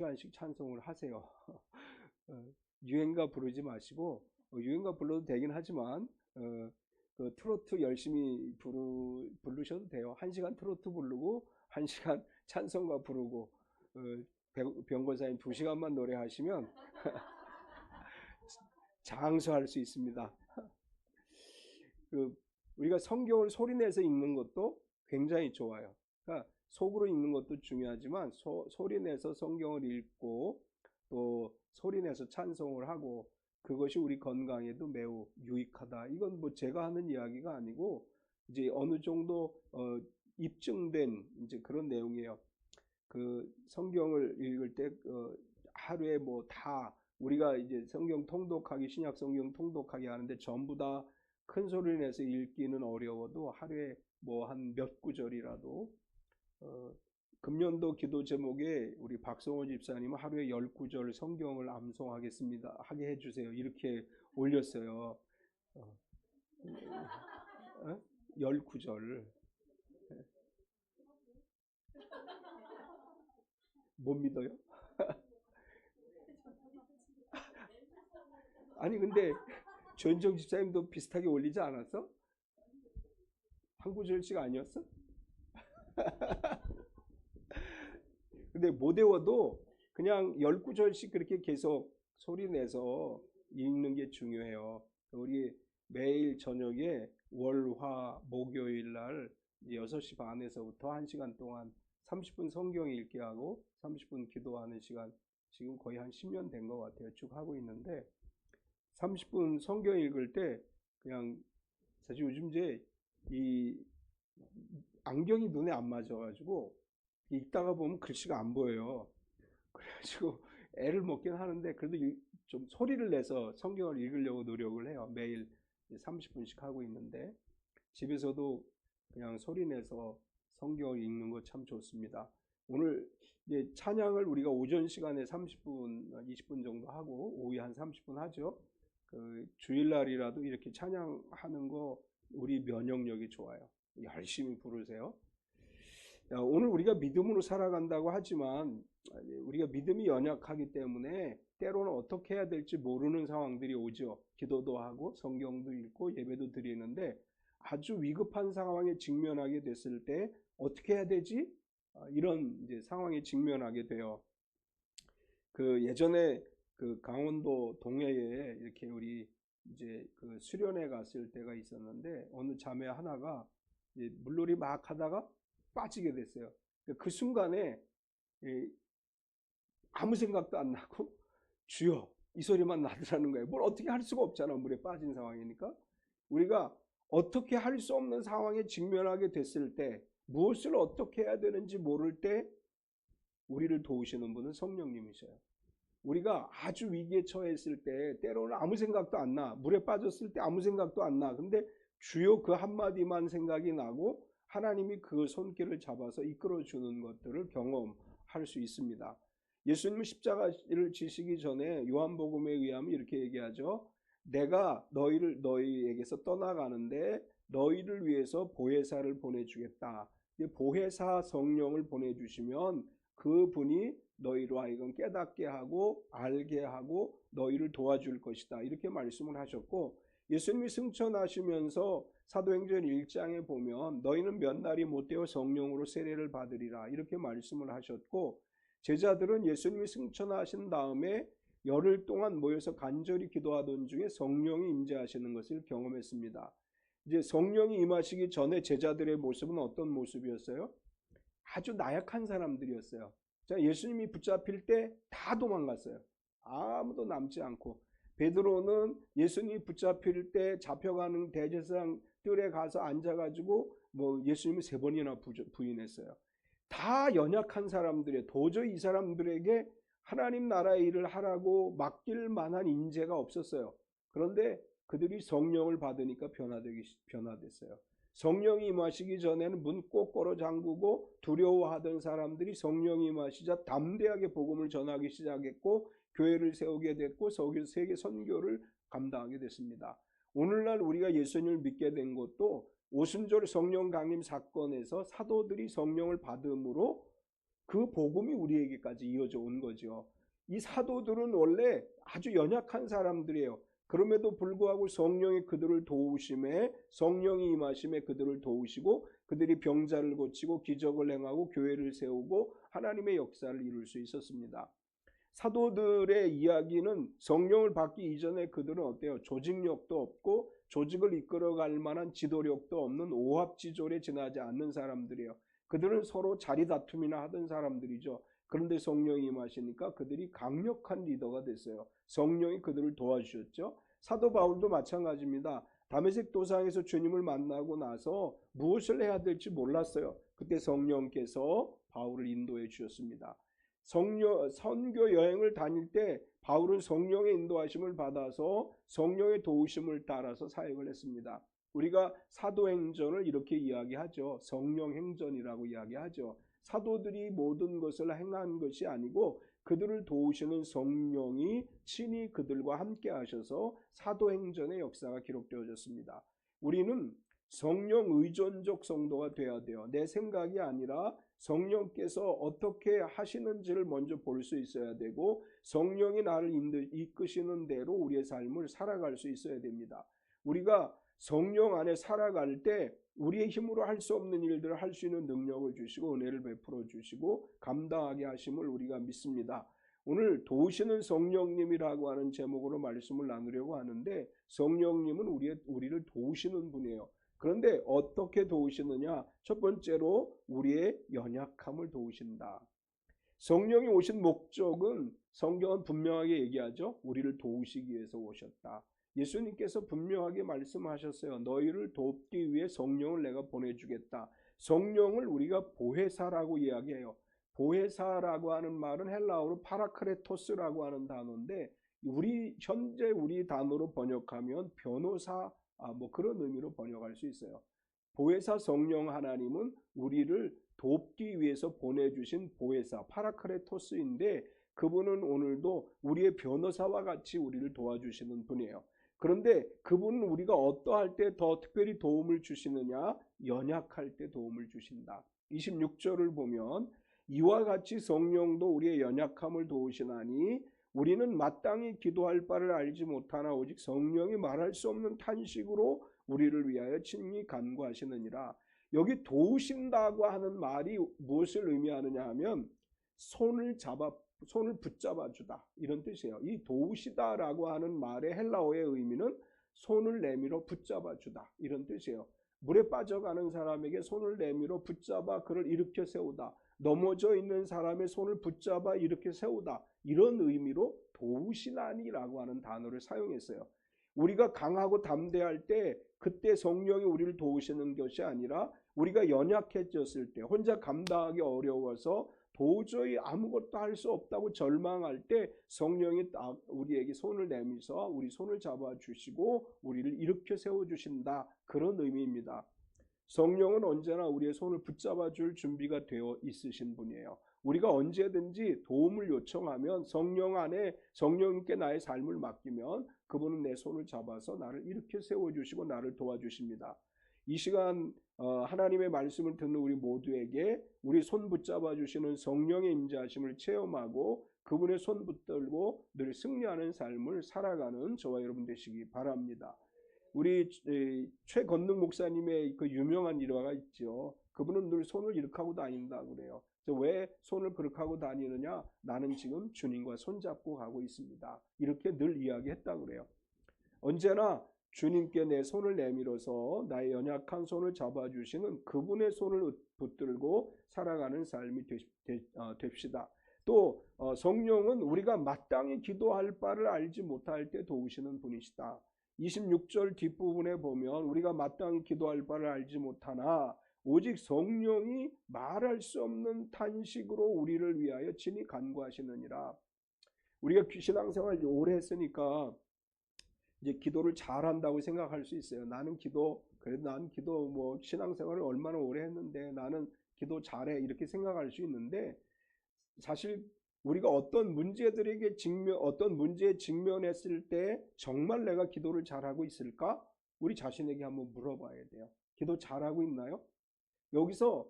시간씩 찬송을 하세요. 유행가 부르지 마시고, 유행가 불러도 되긴 하지만 그 트로트 열심히 부르셔도 돼요. 1시간 트로트 부르고 1시간 찬송가 부르고, 병고사님 2시간만 노래하시면 장수할 수 있습니다. 우리가 성경을 소리내서 읽는 것도 굉장히 좋아요. 그러니까 속으로 읽는 것도 중요하지만 소리내서 성경을 읽고 또 소리내서 찬송을 하고, 그것이 우리 건강에도 매우 유익하다. 이건 뭐 제가 하는 이야기가 아니고 이제 어느 정도 입증된 이제 그런 내용이에요. 그 성경을 읽을 때 하루에 뭐 다 우리가 이제 성경 통독하기, 신약 성경 통독하기 하는데 전부 다 큰 소리 내서 읽기는 어려워도 하루에 뭐 한 몇 구절이라도, 금년도 기도 제목에 우리 박성호 집사님은 하루에 10구절 성경을 암송하겠습니다 하게 해주세요 이렇게 올렸어요. 10구절. 못 믿어요? 아니 근데 조현정 집사님도 비슷하게 올리지 않았어? 한 구절씩 아니었어? 근데 못 외워도 그냥 10구절씩 그렇게 계속 소리내서 읽는 게 중요해요. 우리 매일 저녁에 월, 화, 목요일 날 6시 반에서부터 1시간 동안 30분 성경 읽기 하고 30분 기도하는 시간, 지금 거의 한 10년 된 것 같아요. 쭉 하고 있는데 30분 성경 읽을 때 그냥, 사실 요즘 이제 이 안경이 눈에 안 맞아가지고 읽다가 보면 글씨가 안 보여요. 그래가지고 애를 먹긴 하는데 그래도 좀 소리를 내서 성경을 읽으려고 노력을 해요. 매일 30분씩 하고 있는데 집에서도 그냥 소리 내서 성경을 읽는 거 참 좋습니다. 오늘 이제 찬양을 우리가 오전 시간에 30분, 20분 정도 하고 오후에 한 30분 하죠. 그 주일날이라도 이렇게 찬양하는 거 우리 면역력이 좋아요. 열심히 부르세요. 오늘 우리가 믿음으로 살아간다고 하지만 우리가 믿음이 연약하기 때문에 때로는 어떻게 해야 될지 모르는 상황들이 오죠. 기도도 하고 성경도 읽고 예배도 드리는데 아주 위급한 상황에 직면하게 됐을 때 어떻게 해야 되지? 이런 이제 상황에 직면하게 돼요. 그 예전에 그 강원도 동해에 이렇게 우리 이제 그 수련회 갔을 때가 있었는데 어느 자매 하나가 이제 물놀이 막 하다가 빠지게 됐어요. 그 순간에 아무 생각도 안 나고 주여 이 소리만 나더라는 거예요. 뭘 어떻게 할 수가 없잖아. 물에 빠진 상황이니까. 우리가 어떻게 할 수 없는 상황에 직면하게 됐을 때, 무엇을 어떻게 해야 되는지 모를 때 우리를 도우시는 분은 성령님이셔요. 우리가 아주 위기에 처했을 때 때로는 아무 생각도 안 나. 물에 빠졌을 때 아무 생각도 안 나. 근데 주여 그 한마디만 생각이 나고 하나님이 그 손길을 잡아서 이끌어주는 것들을 경험할 수 있습니다. 예수님은 십자가를 지시기 전에 요한복음에 의하면 이렇게 얘기하죠. 내가 너희에게서 떠나가는데 너희를 위해서 보혜사를 보내주겠다. 보혜사 성령을 보내주시면 그분이 너희로 하여금 깨닫게 하고 알게 하고 너희를 도와줄 것이다. 이렇게 말씀을 하셨고, 예수님이 승천하시면서 사도행전 1장에 보면 너희는 몇 날이 못되어 성령으로 세례를 받으리라 이렇게 말씀을 하셨고, 제자들은 예수님이 승천하신 다음에 열흘 동안 모여서 간절히 기도하던 중에 성령이 임재하시는 것을 경험했습니다. 이제 성령이 임하시기 전에 제자들의 모습은 어떤 모습이었어요? 아주 나약한 사람들이었어요. 자, 예수님이 붙잡힐 때 다 도망갔어요. 아무도 남지 않고. 베드로는 예수님이 붙잡힐 때 잡혀가는 대제사장 뜰에 가서 앉아가지고 뭐 예수님을 3번이나 부인했어요. 다 연약한 사람들이에요. 도저히 이 사람들에게 하나님 나라의 일을 하라고 맡길 만한 인재가 없었어요. 그런데 그들이 성령을 받으니까 변화됐어요. 성령이 임하시기 전에는 문 꼭 걸어 잠그고 두려워하던 사람들이 성령이 임하시자 담대하게 복음을 전하기 시작했고 교회를 세우게 됐고 세계 선교를 감당하게 됐습니다. 오늘날 우리가 예수님을 믿게 된 것도 오순절 성령 강림 사건에서 사도들이 성령을 받음으로 그 복음이 우리에게까지 이어져 온 거죠. 이 사도들은 원래 아주 연약한 사람들이에요. 그럼에도 불구하고 성령이 그들을 도우심에, 성령이 임하심에 그들을 도우시고 그들이 병자를 고치고 기적을 행하고 교회를 세우고 하나님의 역사를 이룰 수 있었습니다. 사도들의 이야기는 성령을 받기 이전에 그들은 어때요? 조직력도 없고 조직을 이끌어갈 만한 지도력도 없는 오합지졸에 지나지 않는 사람들이에요. 그들은 서로 자리 다툼이나 하던 사람들이죠. 그런데 성령이 임하시니까 그들이 강력한 리더가 됐어요. 성령이 그들을 도와주셨죠. 사도 바울도 마찬가지입니다. 다메섹 도상에서 주님을 만나고 나서 무엇을 해야 될지 몰랐어요. 그때 성령께서 바울을 인도해 주셨습니다. 선교 여행을 다닐 때 바울은 성령의 인도하심을 받아서 성령의 도우심을 따라서 사역을 했습니다. 우리가 사도행전을 이렇게 이야기하죠. 성령행전이라고 이야기하죠. 사도들이 모든 것을 행한 것이 아니고 그들을 도우시는 성령이 친히 그들과 함께 하셔서 사도행전의 역사가 기록되어졌습니다. 우리는 성령 의존적 성도가 되어야 돼요. 내 생각이 아니라 성령께서 어떻게 하시는지를 먼저 볼 수 있어야 되고 성령이 나를 이끄시는 대로 우리의 삶을 살아갈 수 있어야 됩니다. 우리가 성령 안에 살아갈 때 우리의 힘으로 할 수 없는 일들을 할 수 있는 능력을 주시고 은혜를 베풀어 주시고 감당하게 하심을 우리가 믿습니다. 오늘 도우시는 성령님이라고 하는 제목으로 말씀을 나누려고 하는데 성령님은 우리를 도우시는 분이에요. 그런데 어떻게 도우시느냐? 첫 번째로 우리의 연약함을 도우신다. 성령이 오신 목적은 성경은 분명하게 얘기하죠. 우리를 도우시기 위해서 오셨다. 예수님께서 분명하게 말씀하셨어요. 너희를 돕기 위해 성령을 내가 보내주겠다. 성령을 우리가 보혜사라고 이야기해요. 보혜사라고 하는 말은 헬라어로 파라크레토스라고 하는 단어인데 현재 우리 단어로 번역하면 변호사 그런 의미로 번역할 수 있어요. 보혜사 성령 하나님은 우리를 돕기 위해서 보내주신 보혜사 파라크레토스인데 그분은 오늘도 우리의 변호사와 같이 우리를 도와주시는 분이에요. 그런데 그분은 우리가 어떠할 때 더 특별히 도움을 주시느냐? 연약할 때 도움을 주신다. 26절을 보면 이와 같이 성령도 우리의 연약함을 도우시나니 우리는 마땅히 기도할 바를 알지 못하나 오직 성령이 말할 수 없는 탄식으로 우리를 위하여 친히 간구하시느니라. 여기 도우신다고 하는 말이 무엇을 의미하느냐 하면 손을 붙잡아 주다 이런 뜻이에요. 이 도우시다라고 하는 말의 헬라어의 의미는 손을 내밀어 붙잡아 주다 이런 뜻이에요. 물에 빠져가는 사람에게 손을 내밀어 붙잡아 그를 일으켜 세우다. 넘어져 있는 사람의 손을 붙잡아 일으켜 세우다. 이런 의미로 도우시나니라고 하는 단어를 사용했어요. 우리가 강하고 담대할 때 그때 성령이 우리를 도우시는 것이 아니라 우리가 연약해졌을 때 혼자 감당하기 어려워서 도저히 아무것도 할 수 없다고 절망할 때 성령이 우리에게 손을 내밀어서 우리 손을 잡아주시고 우리를 일으켜 세워주신다. 그런 의미입니다. 성령은 언제나 우리의 손을 붙잡아 줄 준비가 되어 있으신 분이에요. 우리가 언제든지 도움을 요청하면 성령 안에 성령님께 나의 삶을 맡기면 그분은 내 손을 잡아서 나를 일으켜 세워주시고 나를 도와주십니다. 이 시간 하나님의 말씀을 듣는 우리 모두에게 우리 손 붙잡아 주시는 성령의 임재하심을 체험하고 그분의 손 붙들고 늘 승리하는 삶을 살아가는 저와 여러분 되시기 바랍니다. 우리 최건능 목사님의 그 유명한 일화가 있죠. 그분은 늘 손을 이렇게 하고 다닌다고 그래요. 왜 손을 그렇게 하고 다니느냐? 나는 지금 주님과 손잡고 가고 있습니다. 이렇게 늘 이야기했다고 그래요. 언제나 주님께 내 손을 내밀어서 나의 연약한 손을 잡아주시는 그분의 손을 붙들고 살아가는 삶이 됩시다. 또 성령은 우리가 마땅히 기도할 바를 알지 못할 때 도우시는 분이시다. 26절 뒷부분에 보면 우리가 마땅히 기도할 바를 알지 못하나 오직 성령이 말할 수 없는 탄식으로 우리를 위하여 친히 간구하시느니라. 우리가 신앙생활 오래 했으니까 이제 기도를 잘한다고 생각할 수 있어요. 난 기도 신앙생활을 얼마나 오래 했는데 나는 기도 잘해 이렇게 생각할 수 있는데 사실 우리가 어떤 문제에 직면했을 때 정말 내가 기도를 잘하고 있을까? 우리 자신에게 한번 물어봐야 돼요. 기도 잘하고 있나요? 여기서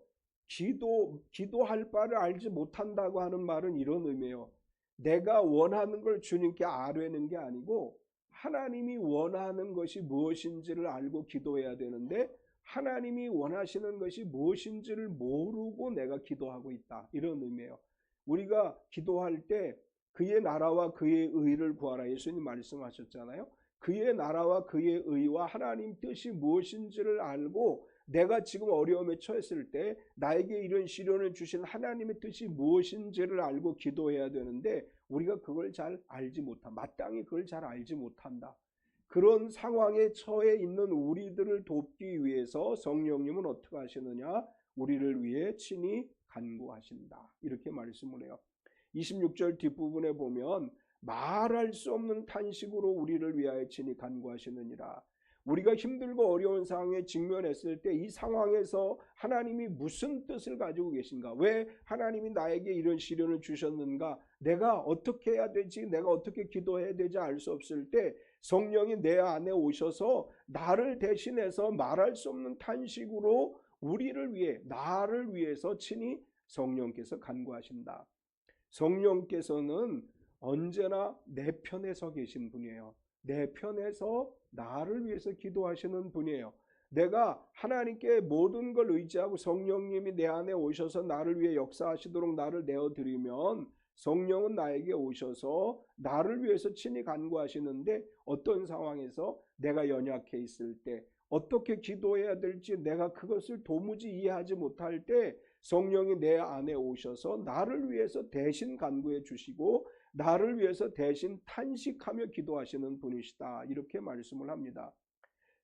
기도할 바를 알지 못한다고 하는 말은 이런 의미예요. 내가 원하는 걸 주님께 아뢰는 게 아니고 하나님이 원하는 것이 무엇인지를 알고 기도해야 되는데 하나님이 원하시는 것이 무엇인지를 모르고 내가 기도하고 있다. 이런 의미예요. 우리가 기도할 때 그의 나라와 그의 의를 구하라. 예수님 말씀하셨잖아요. 그의 나라와 그의 의와 하나님 뜻이 무엇인지를 알고 내가 지금 어려움에 처했을 때 나에게 이런 시련을 주신 하나님의 뜻이 무엇인지를 알고 기도해야 되는데 우리가 그걸 잘 알지 못한다. 마땅히 그걸 잘 알지 못한다. 그런 상황에 처해 있는 우리들을 돕기 위해서 성령님은 어떻게 하시느냐? 우리를 위해 친히 간구하신다. 이렇게 말씀을 해요. 26절 뒷부분에 보면 말할 수 없는 탄식으로 우리를 위하여 친히 간구하시느니라. 우리가 힘들고 어려운 상황에 직면했을 때 이 상황에서 하나님이 무슨 뜻을 가지고 계신가? 왜 하나님이 나에게 이런 시련을 주셨는가? 내가 어떻게 해야 되지? 내가 어떻게 기도해야 되지? 알 수 없을 때 성령이 내 안에 오셔서 나를 대신해서 말할 수 없는 탄식으로 우리를 위해, 나를 위해서 친히 성령께서 간구하신다. 성령께서는 언제나 내 편에 서 계신 분이에요. 내 편에서 나를 위해서 기도하시는 분이에요. 내가 하나님께 모든 걸 의지하고 성령님이 내 안에 오셔서 나를 위해 역사하시도록 나를 내어드리면 성령은 나에게 오셔서 나를 위해서 친히 간구하시는데 어떤 상황에서 내가 연약해 있을 때 어떻게 기도해야 될지 내가 그것을 도무지 이해하지 못할 때 성령이 내 안에 오셔서 나를 위해서 대신 간구해 주시고 나를 위해서 대신 탄식하며 기도하시는 분이시다. 이렇게 말씀을 합니다.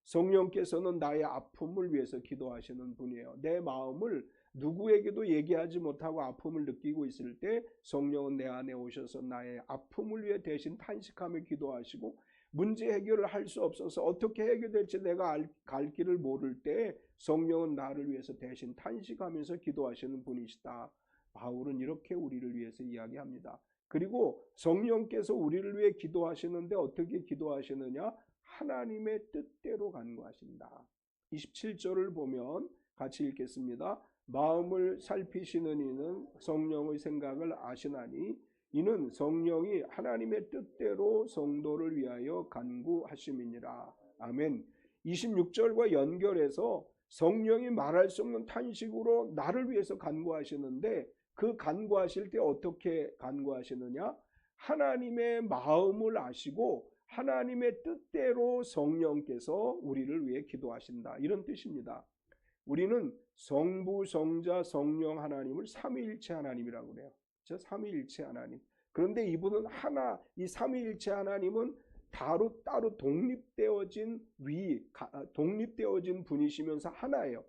성령께서는 나의 아픔을 위해서 기도하시는 분이에요. 내 마음을 누구에게도 얘기하지 못하고 아픔을 느끼고 있을 때 성령은 내 안에 오셔서 나의 아픔을 위해 대신 탄식하며 기도하시고 문제 해결을 할 수 없어서 어떻게 해결될지 내가 갈 길을 모를 때 성령은 나를 위해서 대신 탄식하면서 기도하시는 분이시다. 바울은 이렇게 우리를 위해서 이야기합니다. 그리고 성령께서 우리를 위해 기도하시는데 어떻게 기도하시느냐? 하나님의 뜻대로 간구하신다. 27절을 보면 같이 읽겠습니다. 마음을 살피시는 이는 성령의 생각을 아시나니 이는 성령이 하나님의 뜻대로 성도를 위하여 간구하심이니라. 아멘. 26절과 연결해서 성령이 말할 수 없는 탄식으로 나를 위해서 간구하시는데 그 간구하실 때 어떻게 간구하시느냐? 하나님의 마음을 아시고 하나님의 뜻대로 성령께서 우리를 위해 기도하신다. 이런 뜻입니다. 우리는 성부, 성자, 성령 하나님을 삼위일체 하나님이라고 그래요. 삼위일체 하나님. 그런데 이분은 하나, 이 삼위일체 하나님은 따로 독립되어진 분이시면서 하나예요.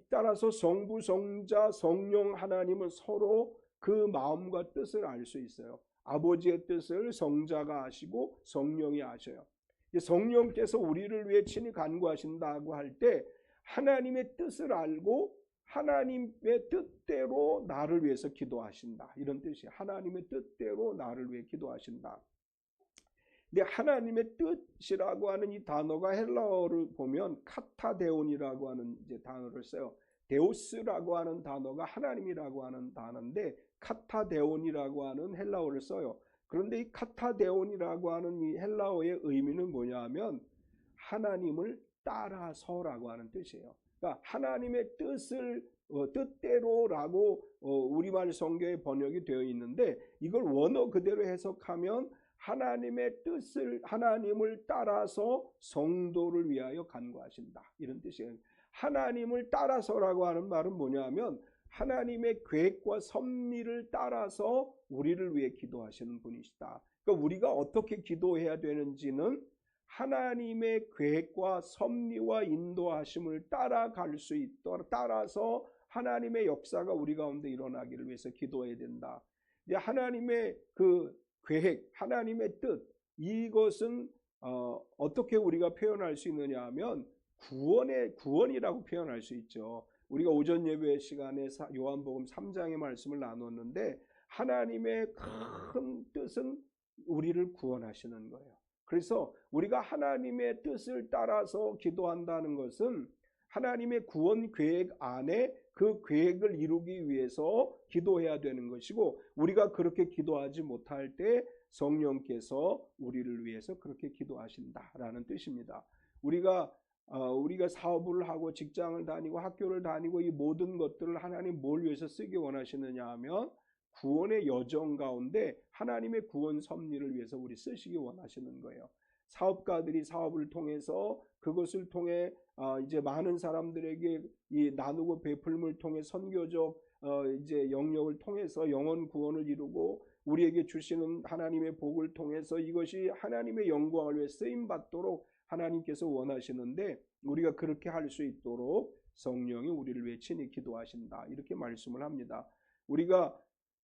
따라서 성부, 성자, 성령 하나님은 서로 그 마음과 뜻을 알 수 있어요. 아버지의 뜻을 성자가 아시고 성령이 아셔요. 성령께서 우리를 위해 친히 간구하신다고 할 때 하나님의 뜻을 알고 하나님의 뜻대로 나를 위해서 기도하신다. 이런 뜻이에요. 하나님의 뜻대로 나를 위해 기도하신다. 근데 하나님의 뜻이라고 하는 이 단어가 헬라어를 보면 카타데온이라고 하는 이제 단어를 써요. 데오스라고 하는 단어가 하나님이라고 하는 단어인데 카타데온이라고 하는 헬라어를 써요. 그런데 이 카타데온이라고 하는 이 헬라어의 의미는 뭐냐 하면 하나님을 따라서라고 하는 뜻이에요. 그러니까 하나님의 뜻대로라고 우리말 성경에 번역이 되어 있는데 이걸 원어 그대로 해석하면 하나님의 뜻을 하나님을 따라서 성도를 위하여 간구하신다. 이런 뜻이에요. 하나님을 따라서라고 하는 말은 뭐냐면 하나님의 계획과 섭리를 따라서 우리를 위해 기도하시는 분이시다. 그러니까 우리가 어떻게 기도해야 되는지는 하나님의 계획과 섭리와 인도하심을 따라갈 수 있도록 따라서 하나님의 역사가 우리 가운데 일어나기를 위해서 기도해야 된다. 하나님의 그 계획, 하나님의 뜻, 이것은 어떻게 우리가 표현할 수 있느냐 하면 구원이라고 표현할 수 있죠. 우리가 오전 예배 시간에 요한복음 3장의 말씀을 나눴는데 하나님의 큰 뜻은 우리를 구원하시는 거예요. 그래서 우리가 하나님의 뜻을 따라서 기도한다는 것은 하나님의 구원 계획 안에 그 계획을 이루기 위해서 기도해야 되는 것이고, 우리가 그렇게 기도하지 못할 때 성령께서 우리를 위해서 그렇게 기도하신다라는 뜻입니다. 우리가 사업을 하고 직장을 다니고 학교를 다니고 이 모든 것들을 하나님 뭘 위해서 쓰기 원하시느냐 하면 구원의 여정 가운데 하나님의 구원 섭리를 위해서 우리 쓰시기 원하시는 거예요. 사업가들이 사업을 통해서 그것을 통해 이제 많은 사람들에게 이 나누고 베풀음을 통해 선교적 이제 영역을 통해서 영혼 구원을 이루고 우리에게 주시는 하나님의 복을 통해서 이것이 하나님의 영광을 위해 쓰임 받도록 하나님께서 원하시는데, 우리가 그렇게 할 수 있도록 성령이 우리를 위해 친히 기도하신다 이렇게 말씀을 합니다. 우리가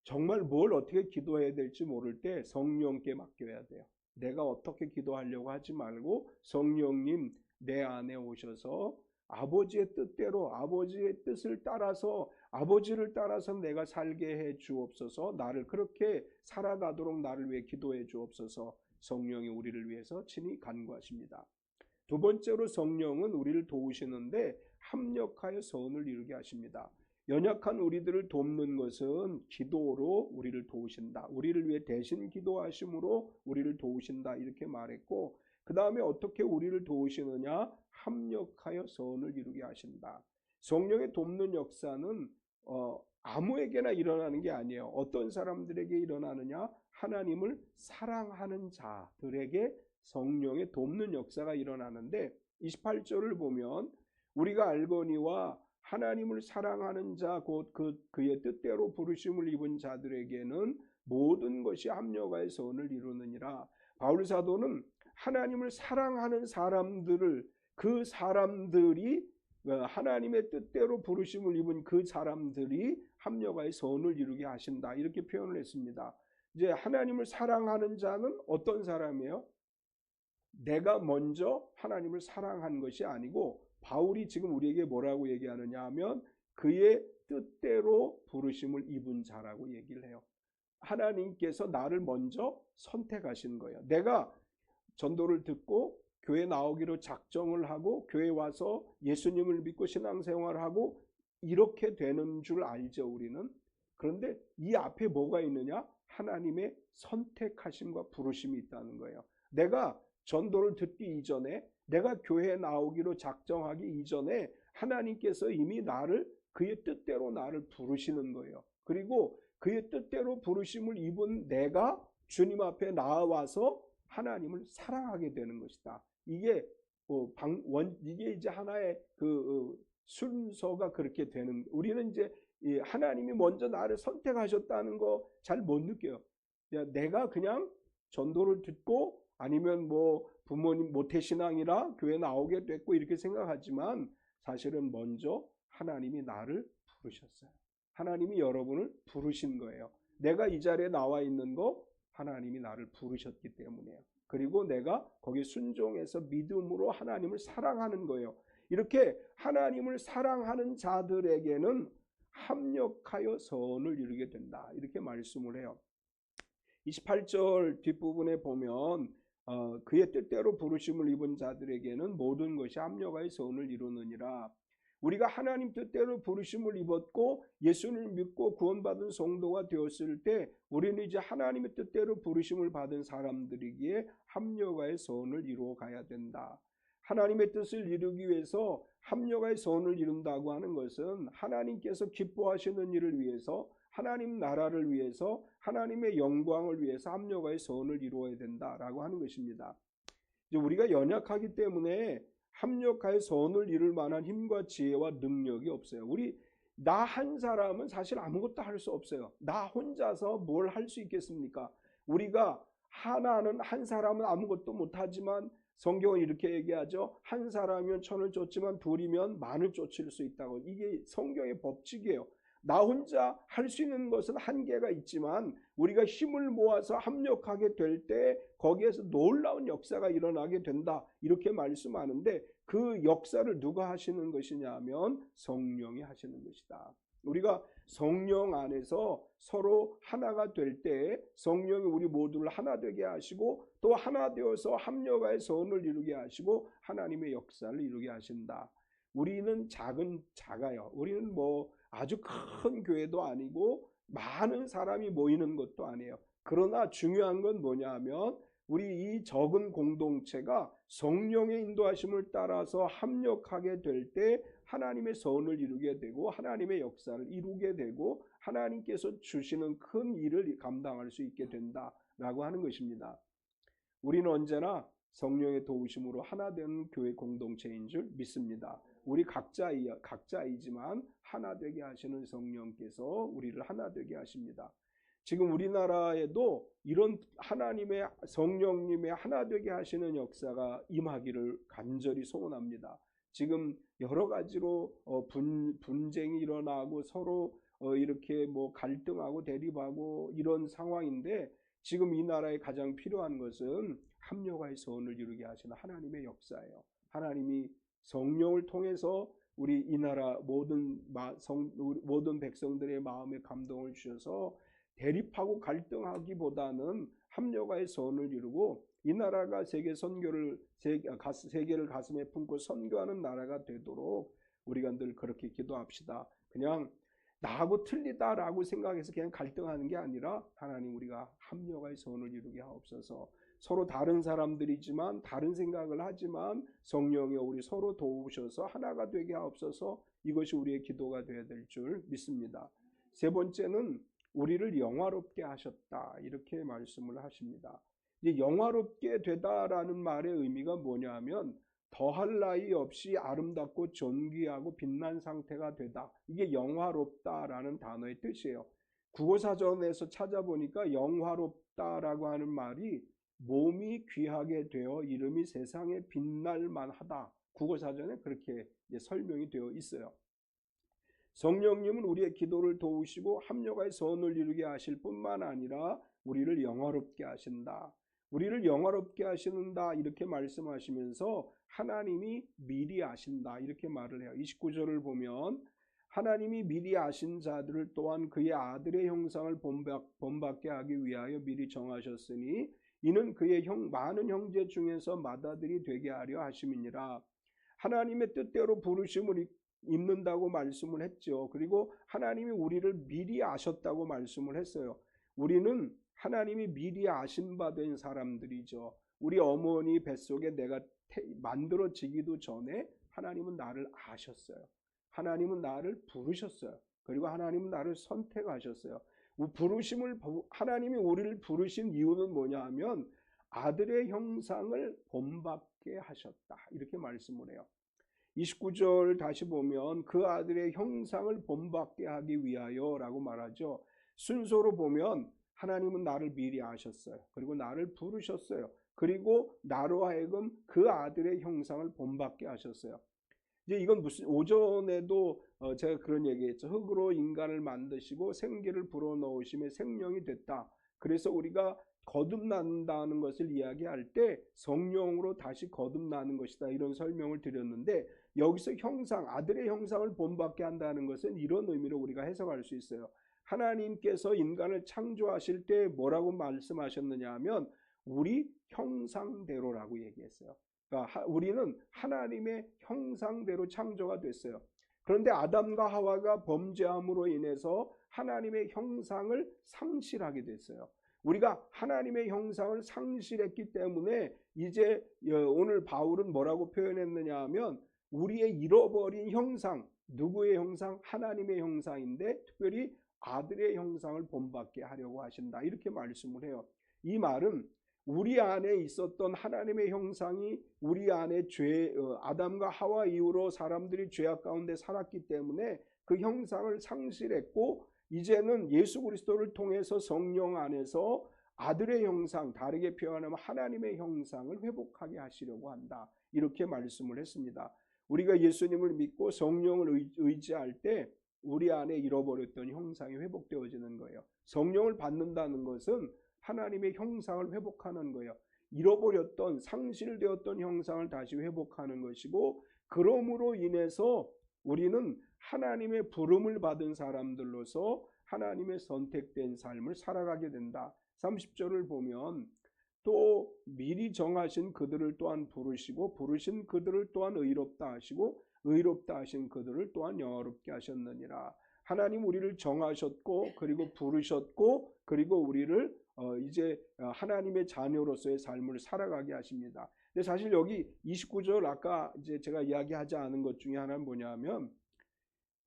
정말 뭘 어떻게 기도해야 될지 모를 때 성령께 맡겨야 돼요. 내가 어떻게 기도하려고 하지 말고 성령님 내 안에 오셔서 아버지의 뜻대로, 아버지의 뜻을 따라서, 아버지를 따라서 내가 살게 해 주옵소서, 나를 그렇게 살아가도록 나를 위해 기도해 주옵소서. 성령이 우리를 위해서 친히 간구하십니다. 두 번째로 성령은 우리를 도우시는데 합력하여 선을 이루게 하십니다. 연약한 우리들을 돕는 것은 기도로 우리를 도우신다. 우리를 위해 대신 기도하심으로 우리를 도우신다 이렇게 말했고, 그 다음에 어떻게 우리를 도우시느냐? 합력하여 선을 이루게 하신다. 성령의 돕는 역사는 아무에게나 일어나는 게 아니에요. 어떤 사람들에게 일어나느냐? 하나님을 사랑하는 자들에게 성령의 돕는 역사가 일어나는데, 28절을 보면 우리가 알거니와 하나님을 사랑하는 자 곧 그의 뜻대로 부르심을 입은 자들에게는 모든 것이 합력하여 선을 이루느니라. 바울 사도는 하나님을 사랑하는 사람들을, 그 사람들이 하나님의 뜻대로 부르심을 입은 그 사람들이 합력하여 선을 이루게 하신다 이렇게 표현을 했습니다. 이제 하나님을 사랑하는 자는 어떤 사람이에요? 내가 먼저 하나님을 사랑한 것이 아니고, 바울이 지금 우리에게 뭐라고 얘기하느냐 하면 그의 뜻대로 부르심을 입은 자라고 얘기를 해요. 하나님께서 나를 먼저 선택하신 거예요. 내가 전도를 듣고 교회 나오기로 작정을 하고 교회 와서 예수님을 믿고 신앙생활을 하고 이렇게 되는 줄 알죠, 우리는. 그런데 이 앞에 뭐가 있느냐? 하나님의 선택하심과 부르심이 있다는 거예요. 내가 전도를 듣기 이전에, 내가 교회에 나오기로 작정하기 이전에 하나님께서 이미 나를, 그의 뜻대로 나를 부르시는 거예요. 그리고 그의 뜻대로 부르심을 입은 내가 주님 앞에 나와서 하나님을 사랑하게 되는 것이다. 이게 이게 이제 하나의 순서가 그렇게 되는. 우리는 이제 하나님이 먼저 나를 선택하셨다는 거 잘 못 느껴요. 내가 그냥 전도를 듣고 아니면 부모님 모태신앙이라 교회 나오게 됐고 이렇게 생각하지만, 사실은 먼저 하나님이 나를 부르셨어요. 하나님이 여러분을 부르신 거예요. 내가 이 자리에 나와 있는 거 하나님이 나를 부르셨기 때문이에요. 그리고 내가 거기에 순종해서 믿음으로 하나님을 사랑하는 거예요. 이렇게 하나님을 사랑하는 자들에게는 합력하여 선을 이루게 된다 이렇게 말씀을 해요. 28절 뒷부분에 보면 그의 뜻대로 부르심을 입은 자들에게는 모든 것이 합력하여 선을 이루느니라. 우리가 하나님 뜻대로 부르심을 입었고 예수를 믿고 구원받은 성도가 되었을 때 우리는 이제 하나님의 뜻대로 부르심을 받은 사람들이기에 합력하여 선을 이루어 가야 된다. 하나님의 뜻을 이루기 위해서 합력하여 선을 이룬다고 하는 것은 하나님께서 기뻐하시는 일을 위해서, 하나님 나라를 위해서, 하나님의 영광을 위해서 합력하여 선을 이루어야 된다라고 하는 것입니다. 이제 우리가 연약하기 때문에 합력하여 선을 이룰 만한 힘과 지혜와 능력이 없어요. 나 한 사람은 사실 아무것도 할 수 없어요. 나 혼자서 뭘 할 수 있겠습니까? 우리가 한 사람은 아무것도 못하지만 성경은 이렇게 얘기하죠. 한 사람이면 천을 쫓지만 둘이면 만을 쫓을 수 있다고. 이게 성경의 법칙이에요. 나 혼자 할 수 있는 것은 한계가 있지만 우리가 힘을 모아서 합력하게 될 때 거기에서 놀라운 역사가 일어나게 된다 이렇게 말씀하는데, 그 역사를 누가 하시는 것이냐 하면 성령이 하시는 것이다. 우리가 성령 안에서 서로 하나가 될 때 성령이 우리 모두를 하나 되게 하시고 또 하나 되어서 합력하여 선을 이루게 하시고 하나님의 역사를 이루게 하신다. 우리는 작아요. 우리는 아주 큰 교회도 아니고 많은 사람이 모이는 것도 아니에요. 그러나 중요한 건 뭐냐 하면 우리 이 적은 공동체가 성령의 인도하심을 따라서 합력하게 될 때 하나님의 선을 이루게 되고 하나님의 역사를 이루게 되고 하나님께서 주시는 큰 일을 감당할 수 있게 된다라고 하는 것입니다. 우리는 언제나 성령의 도우심으로 하나 되는 교회 공동체인 줄 믿습니다. 우리 각자이지만 하나 되게 하시는 성령께서 우리를 하나 되게 하십니다. 지금 우리나라에도 이런 하나님의 성령님의 하나 되게 하시는 역사가 임하기를 간절히 소원합니다. 지금 여러 가지로 분쟁이 일어나고 서로 이렇게 뭐 갈등하고 대립하고 이런 상황인데 지금 이 나라에 가장 필요한 것은 합력의 선을 이루게 하시는 하나님의 역사예요. 하나님이 성령을 통해서 우리 이 나라 모든 백성들의 마음에 감동을 주셔서 대립하고 갈등하기보다는 합력의 선을 이루고 이 나라가 세계를 가슴에 품고 선교하는 나라가 되도록 우리가 늘 그렇게 기도합시다. 그냥 나하고 틀리다라고 생각해서 그냥 갈등하는 게 아니라 하나님 우리가 합력의 선을 이루게 하옵소서. 서로 다른 사람들이지만 다른 생각을 하지만 성령이 우리 서로 도우셔서 하나가 되게 하옵소서. 이것이 우리의 기도가 되어야 될 줄 믿습니다. 세 번째는 우리를 영화롭게 하셨다 이렇게 말씀을 하십니다. 이제 영화롭게 되다라는 말의 의미가 뭐냐 하면 더할 나위 없이 아름답고 존귀하고 빛난 상태가 되다. 이게 영화롭다라는 단어의 뜻이에요. 국어사전에서 찾아보니까 영화롭다라고 하는 말이 몸이 귀하게 되어 이름이 세상에 빛날 만하다. 국어사전에 그렇게 설명이 되어 있어요. 성령님은 우리의 기도를 도우시고 합력의 선을 이루게 하실 뿐만 아니라 우리를 영화롭게 하신다. 우리를 영화롭게 하시는다 이렇게 말씀하시면서 하나님이 미리 아신다 이렇게 말을 해요. 29절을 보면 하나님이 미리 아신 자들을 또한 그의 아들의 형상을 본받게 하기 위하여 미리 정하셨으니 이는 그의 많은 형제 중에서 맏아들이 되게 하려 하심이니라. 하나님의 뜻대로 부르심을 입는다고 말씀을 했죠. 그리고 하나님이 우리를 미리 아셨다고 말씀을 했어요. 우리는 하나님이 미리 아신 바 된 사람들이죠. 우리 어머니 뱃속에 내가 만들어지기도 전에 하나님은 나를 아셨어요. 하나님은 나를 부르셨어요. 그리고 하나님은 나를 선택하셨어요. 하나님이 우리를 부르신 이유는 뭐냐 하면 아들의 형상을 본받게 하셨다 이렇게 말씀을 해요. 29절 다시 보면 그 아들의 형상을 본받게 하기 위하여 라고 말하죠. 순서로 보면 하나님은 나를 미리 아셨어요. 그리고 나를 부르셨어요. 그리고 나로 하여금 그 아들의 형상을 본받게 하셨어요. 이제 이건 무슨 오전에도 제가 그런 얘기했죠. 흙으로 인간을 만드시고 생기를 불어넣으심에 생명이 됐다. 그래서 우리가 거듭난다는 것을 이야기할 때 성령으로 다시 거듭나는 것이다 이런 설명을 드렸는데 여기서 아들의 형상을 본받게 한다는 것은 이런 의미로 우리가 해석할 수 있어요. 하나님께서 인간을 창조하실 때 뭐라고 말씀하셨느냐 하면 우리 형상대로라고 얘기했어요. 그러니까 우리는 하나님의 형상대로 창조가 됐어요. 그런데 아담과 하와가 범죄함으로 인해서 하나님의 형상을 상실하게 됐어요. 우리가 하나님의 형상을 상실했기 때문에 이제 오늘 바울은 뭐라고 표현했느냐 하면 우리의 잃어버린 형상, 누구의 형상? 하나님의 형상인데 특별히 아들의 형상을 본받게 하려고 하신다 이렇게 말씀을 해요. 이 말은 우리 안에 있었던 하나님의 형상이 우리 안에 아담과 하와 이후로 사람들이 죄악 가운데 살았기 때문에 그 형상을 상실했고 이제는 예수 그리스도를 통해서 성령 안에서 아들의 형상, 다르게 표현하면 하나님의 형상을 회복하게 하시려고 한다 이렇게 말씀을 했습니다. 우리가 예수님을 믿고 성령을 의지할 때 우리 안에 잃어버렸던 형상이 회복되어지는 거예요. 성령을 받는다는 것은 하나님의 형상을 회복하는 거예요. 잃어버렸던 상실되었던 형상을 다시 회복하는 것이고 그러므로 인해서 우리는 하나님의 부름을 받은 사람들로서 하나님의 선택된 삶을 살아가게 된다. 30절을 보면 또 미리 정하신 그들을 또한 부르시고 부르신 그들을 또한 의롭다 하시고 의롭다 하신 그들을 또한 영화롭게 하셨느니라. 하나님 우리를 정하셨고 그리고 부르셨고 그리고 우리를 이제 하나님의 자녀로서의 삶을 살아가게 하십니다. 근데 사실 여기 29절 아까 이제 제가 이야기하지 않은 것 중에 하나는 뭐냐면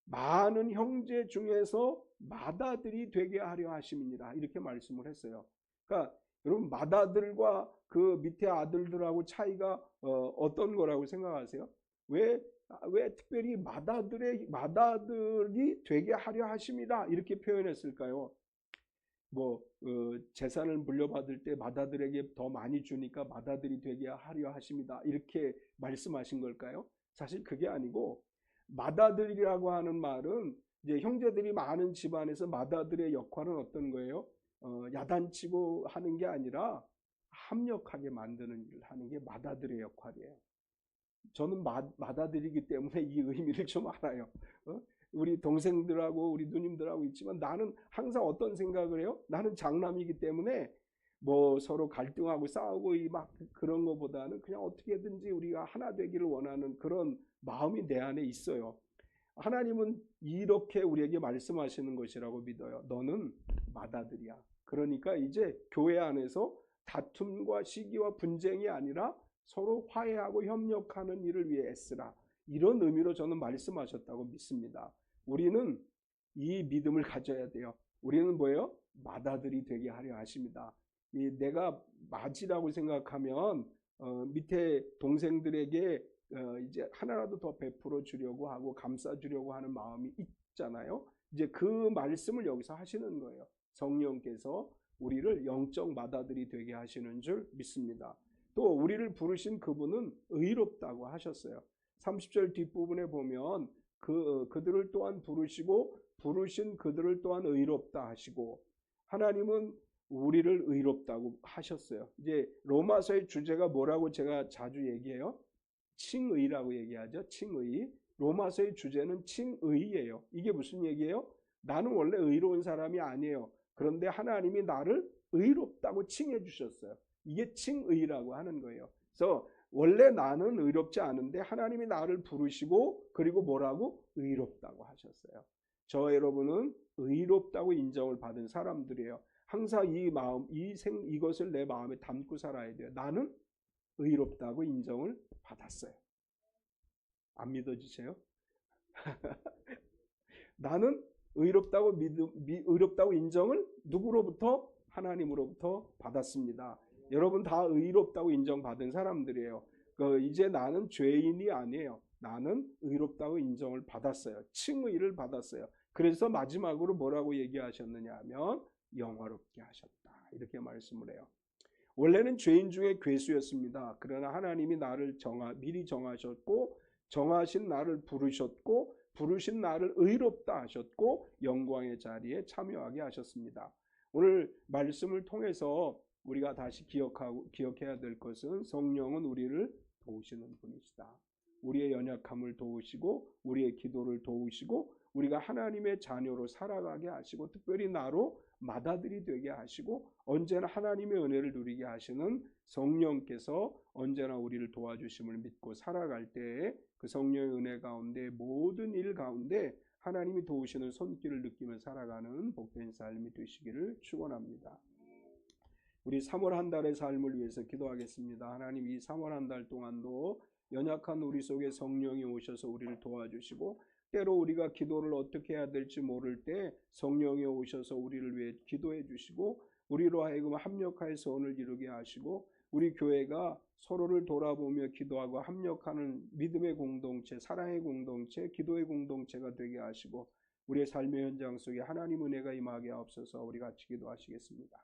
많은 형제 중에서 맏아들이 되게 하려 하심이니라 이렇게 말씀을 했어요. 그러니까 여러분 맏아들과 그 밑에 아들들하고 차이가 어떤 거라고 생각하세요? 왜 특별히 맏아들이 되게 하려 하심이다 이렇게 표현했을까요? 뭐 재산을 물려받을 때 맏아들에게 더 많이 주니까 맏아들이 되게 하려 하십니다 이렇게 말씀하신 걸까요? 사실 그게 아니고 맏아들이라고 하는 말은 이제 형제들이 많은 집안에서 맏아들의 역할은 어떤 거예요? 야단치고 하는 게 아니라 합력하게 만드는 일을 하는 게 맏아들의 역할이에요. 저는 맏아들이기 때문에 이 의미를 좀 알아요. 우리 동생들하고 우리 누님들하고 있지만 나는 항상 어떤 생각을 해요? 나는 장남이기 때문에 뭐 서로 갈등하고 싸우고 막 그런 것보다는 그냥 어떻게든지 우리가 하나 되기를 원하는 그런 마음이 내 안에 있어요. 하나님은 이렇게 우리에게 말씀하시는 것이라고 믿어요. 너는 맏아들이야. 그러니까 이제 교회 안에서 다툼과 시기와 분쟁이 아니라 서로 화해하고 협력하는 일을 위해 애쓰라. 이런 의미로 저는 말씀하셨다고 믿습니다. 우리는 이 믿음을 가져야 돼요. 우리는 뭐예요? 맏아들이 되게 하려 하십니다. 내가 맏이라고 생각하면 밑에 동생들에게 이제 하나라도 더 베풀어 주려고 하고 감싸 주려고 하는 마음이 있잖아요. 이제 그 말씀을 여기서 하시는 거예요. 성령께서 우리를 영적 맏아들이 되게 하시는 줄 믿습니다. 또 우리를 부르신 그분은 의롭다고 하셨어요. 30절 뒷부분에 보면 그들을 또한 부르시고 부르신 그들을 또한 의롭다 하시고 하나님은 우리를 의롭다고 하셨어요. 이제 로마서의 주제가 뭐라고 제가 자주 얘기해요? 칭의라고 얘기하죠. 칭의. 로마서의 주제는 칭의예요. 이게 무슨 얘기예요? 나는 원래 의로운 사람이 아니에요. 그런데 하나님이 나를 의롭다고 칭해 주셨어요. 이게 칭의라고 하는 거예요. 그래서 원래 나는 의롭지 않은데 하나님이 나를 부르시고 그리고 뭐라고? 의롭다고 하셨어요. 저 여러분은 의롭다고 인정을 받은 사람들이에요. 항상 이 마음, 이것을 내 마음에 담고 살아야 돼요. 나는 의롭다고 인정을 받았어요. 안 믿어지세요? 나는 의롭다고 인정을 누구로부터? 하나님으로부터 받았습니다. 여러분 다 의롭다고 인정받은 사람들이에요. 이제 나는 죄인이 아니에요. 나는 의롭다고 인정을 받았어요. 칭의를 받았어요. 그래서 마지막으로 뭐라고 얘기하셨느냐 하면 영화롭게 하셨다. 이렇게 말씀을 해요. 원래는 죄인 중에 괴수였습니다. 그러나 하나님이 나를 미리 정하셨고 정하신 나를 부르셨고 부르신 나를 의롭다 하셨고 영광의 자리에 참여하게 하셨습니다. 오늘 말씀을 통해서 우리가 다시 기억해야 될 것은 성령은 우리를 도우시는 분이시다. 우리의 연약함을 도우시고 우리의 기도를 도우시고 우리가 하나님의 자녀로 살아가게 하시고 특별히 나로 맏아들이 되게 하시고 언제나 하나님의 은혜를 누리게 하시는 성령께서 언제나 우리를 도와주심을 믿고 살아갈 때에 그 성령의 은혜 가운데 모든 일 가운데 하나님이 도우시는 손길을 느끼며 살아가는 복된 삶이 되시기를 축원합니다. 우리 3월 한 달의 삶을 위해서 기도하겠습니다. 하나님 이 3월 한 달 동안도 연약한 우리 속에 성령이 오셔서 우리를 도와주시고 때로 우리가 기도를 어떻게 해야 될지 모를 때 성령이 오셔서 우리를 위해 기도해 주시고 우리로 하여금 합력하여 소원을 이루게 하시고 우리 교회가 서로를 돌아보며 기도하고 합력하는 믿음의 공동체, 사랑의 공동체, 기도의 공동체가 되게 하시고 우리의 삶의 현장 속에 하나님 은혜가 임하게 하옵소서. 우리 같이 기도하시겠습니다.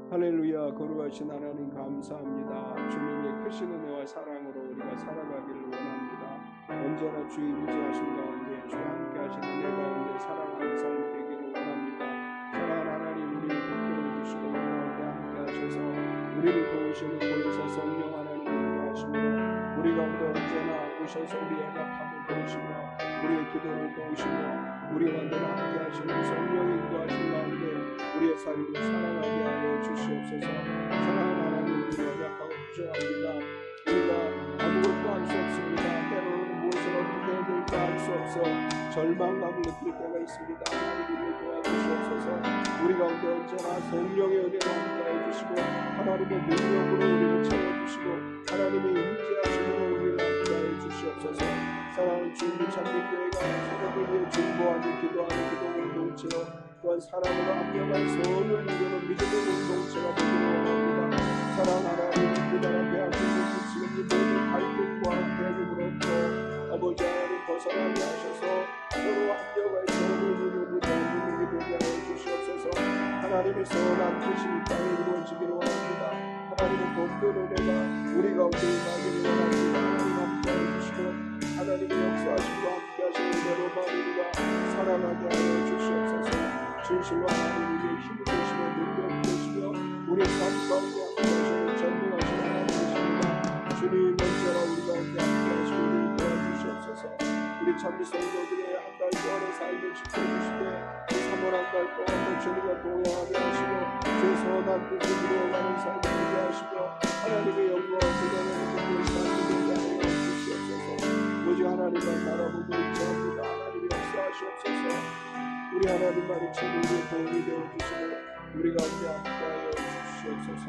할렐루야. 거룩하신 하나님 감사합니다. 주님의 크신 은혜와 사랑으로 우리가 살아가기를 원합니다. 언제나 주의 임재하신 가운데 주와 함께 하시는 은혜 가운데 사랑하는 삶이 되기를 원합니다. 사랑하는 하나님 우리를 붙들어 주시고 우리 가운데 함께 하셔서 우리를 도우시는 보혜사 성령 하나님 함께 하시며 우리 가운데 언제나 오셔서 우리의 연약함을 도우시며 우리의 기도를 도우시며 우리 가운데 함께 하시는 성령의 인도하신 가운데 우리의 삶을 살아가게 하여 주시옵소서. 사랑하는 하나님 우리 연약하고 부족합니다. 우리가 아무것도 할 수 없습니다. 때로는 무엇을 어떻게 해야 될지 알 수 없어 절망감을 느낄 때가 있습니다. 하나님을 도와주시옵소서. 우리 가운데 언제나 성령의 은혜로 함께해 주시고 하나님의 능력으로 우리를 채워주시고 하나님의 임재하심으로 우리를 함께해 주시옵소서. 사랑하는 주님, 참빛교회가 서로를 위해 중보하며 기도하는 기도 공동체로 또한 사랑으로 합력한 선을 이루는 믿음의 공동체가 되기를 원합니다. 사랑 하나님, 우리나라 대한민국 지금 이 모든 갈등과 대립으로부터 아버지 하나님 벗어나게 하셔서 서로 합력하여 선을 이루는 대한민국이 되게 하여 주시옵소서. 하나님의 선한 뜻이 이 땅에 이루어지기를 원합니다. 하나님의 돕는 은혜가 우리 가운데 임하기를 원합니다. 하나님 함께하여 주시고 하나님의 역사하심과 함께하시는 은혜로만 우리가 살아가게 하여 주시옵소서. 진실로 하나님의 힘이 되시며 능력이 되시며 우리 삶 가운데 함께하시는 전능하신 하나님 되십니다. 주님 언제나 우리 가운데 함께하시고 우리를 도와주시옵소서. 우리 참비 성도들의 한 달 동안의 삶을 지켜주시되 3월 한 달 동안도 주님과 동행하게 하시고 주의 선한 뜻을 이루어가는 삶을 되게 하시고 하나님의 영광을 드러내는 그들의 삶이 되게 하여 주시옵소서. 오직 하나님만 바라보고 있자합니다. 하나님이 역사하시옵소서. 우리 하나님만이 참 우리의 도움이 되어주시고 우리 가운데 함께하여 주시옵소서.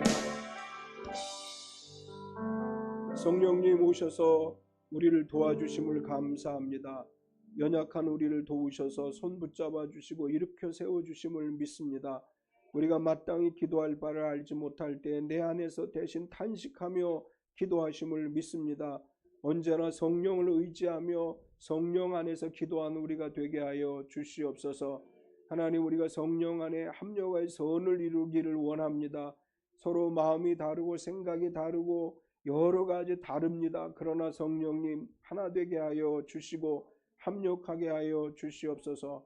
성령님 오셔서 우리를 도와주심을 감사합니다. 연약한 우리를 도우셔서 손 붙잡아 주시고 일으켜 세워주심을 믿습니다. 우리가 마땅히 기도할 바를 알지 못할 때 내 안에서 대신 탄식하며 기도하심을 믿습니다. 언제나 성령을 의지하며 성령 안에서 기도하는 우리가 되게 하여 주시옵소서. 하나님, 우리가 성령 안에 합력하여 선을 이루기를 원합니다. 서로 마음이 다르고 생각이 다르고 여러 가지 다릅니다. 그러나 성령님 하나 되게 하여 주시고 합력하게 하여 주시옵소서.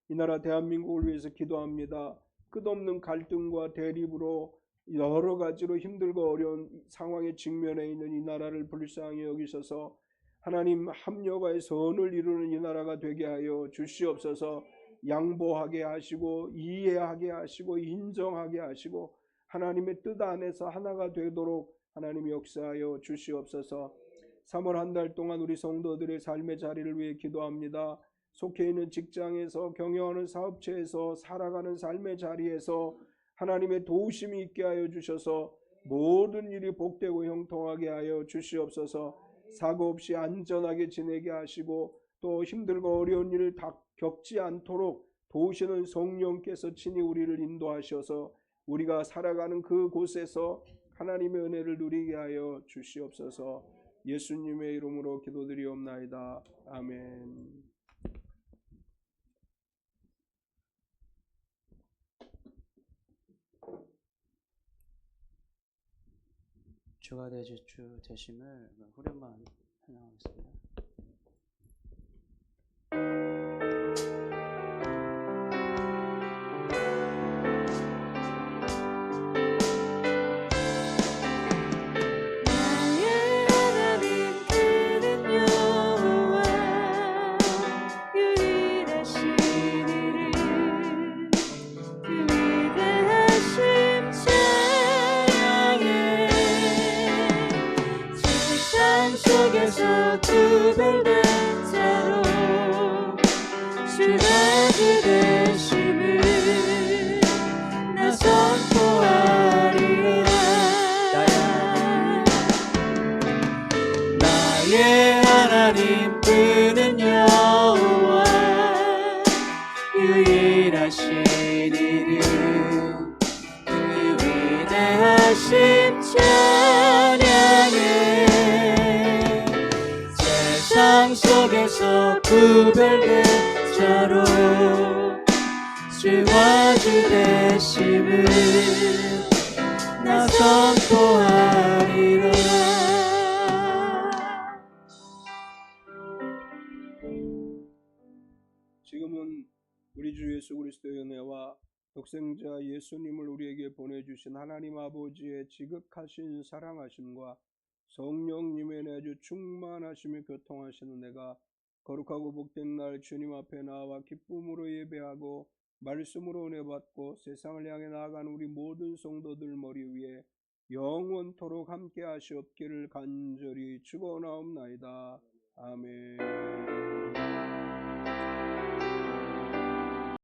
이 나라 대한민국을 위해서 기도합니다. 끝없는 갈등과 대립으로 여러 가지로 힘들고 어려운 상황에 직면해 있는 이 나라를 불쌍히 여기셔서 하나님 합력하여 선을 이루는 이 나라가 되게 하여 주시옵소서. 양보하게 하시고 이해하게 하시고 인정하게 하시고 하나님의 뜻 안에서 하나가 되도록 하나님 역사하여 주시옵소서. 3월 한 달 동안 우리 성도들의 삶의 자리를 위해 기도합니다. 속해 있는 직장에서 경영하는 사업체에서 살아가는 삶의 자리에서 하나님의 도우심이 있게 하여 주셔서 모든 일이 복되고 형통하게 하여 주시옵소서. 사고 없이 안전하게 지내게 하시고 또 힘들고 어려운 일을 다 겪지 않도록 도우시는 성령께서 친히 우리를 인도하셔서 우리가 살아가는 그곳에서 하나님의 은혜를 누리게 하여 주시옵소서. 예수님의 이름으로 기도드리옵나이다. 아멘. 주가 되실 주 되심을 후렴만 찬양하겠습니다. 구별된 자로 주가 주 되심을 나 선포하리라. 나의 하나님 그는 여호와 유일하신 이름 그 위대하심 찬양해. 세상 속에서 구별된 자로 주와 주 되심을 나 선포하리라. 지금은 우리 주 예수 그리스도의 은혜와 독생자 예수님을 우리에게 보내주신 하나님 아버지의 지극하신 사랑하심과 성령님의 내주 충만하시며 교통하시는 내가 거룩하고 복된 날 주님 앞에 나와 기쁨으로 예배하고 말씀으로 은혜 받고 세상을 향해 나아가는 우리 모든 성도들 머리 위에 영원토록 함께 하시옵기를 간절히 축원하옵나이다. 아멘.